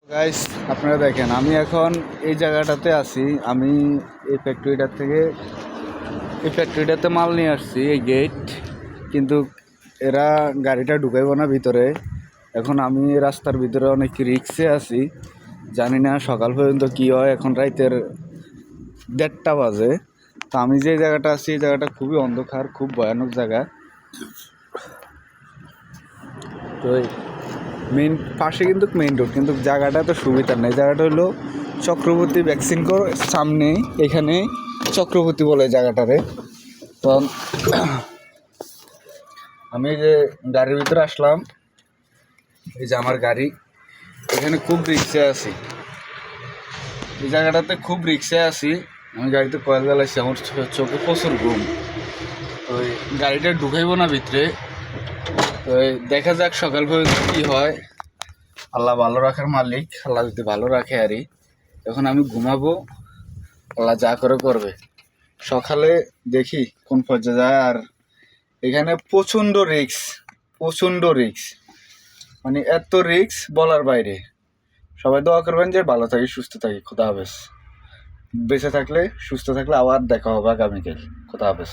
Guys, আপনারা দেখেন আমি এখন এই জায়গাটাতে আছি। আমি এই ফ্যাক্টরিটাতে মাল নিয়ে আসছি, এই গেট। কিন্তু এরা গাড়িটা ঢুকাইব না ভিতরে। এখন আমি রাস্তার ভিতরে অনেক রিক্সে আছি, জানি না সকাল পর্যন্ত কি হয়। এখন রাতের 1:30 বাজে। তো আমি যে জায়গাটা আছি এই জায়গাটা খুবই অন্ধকার, খুব ভয়ানক জায়গা। তো মেইন পাশে কিন্তু মেইন রোড, কিন্তু জায়গাটা তো সুবিধা নেই। জায়গাটা হলো চক্রবর্তী ভ্যাকসিন সামনে, এখানে চক্রবর্তী বলে জায়গাটারে। তো আমি যে গাড়ির ভিতরে আসলাম, এই যে আমার গাড়ি, এখানে খুব রিক্সে আছি। এই জায়গাটাতে খুব রিক্সে আছি। আমি গাড়িতে কয়েল জ্বালাইছি, আমার চোখে প্রচুর ঘুম। ওই গাড়িটা ঢুকাইব না ভিতরে। তো দেখা যাক সকাল পর্যন্ত কী হয়। আল্লাহ ভালো রাখার মালিক, আল্লাহ যদি ভালো রাখে আরই। এখন আমি ঘুমাবো, আল্লাহ যা করে করবে। সকালে দেখি কোন পর্যায়ে যায়। আর এখানে প্রচণ্ড রিক্স, মানে এত রিক্স বলার বাইরে। সবাই দোয়া করবেন যে ভালো থাকি, সুস্থ থাকি। খোদা হাফেজ। বেঁচে থাকলে, সুস্থ থাকলে আবার দেখা হবে আগামীকাল। খোদা হাফেজ।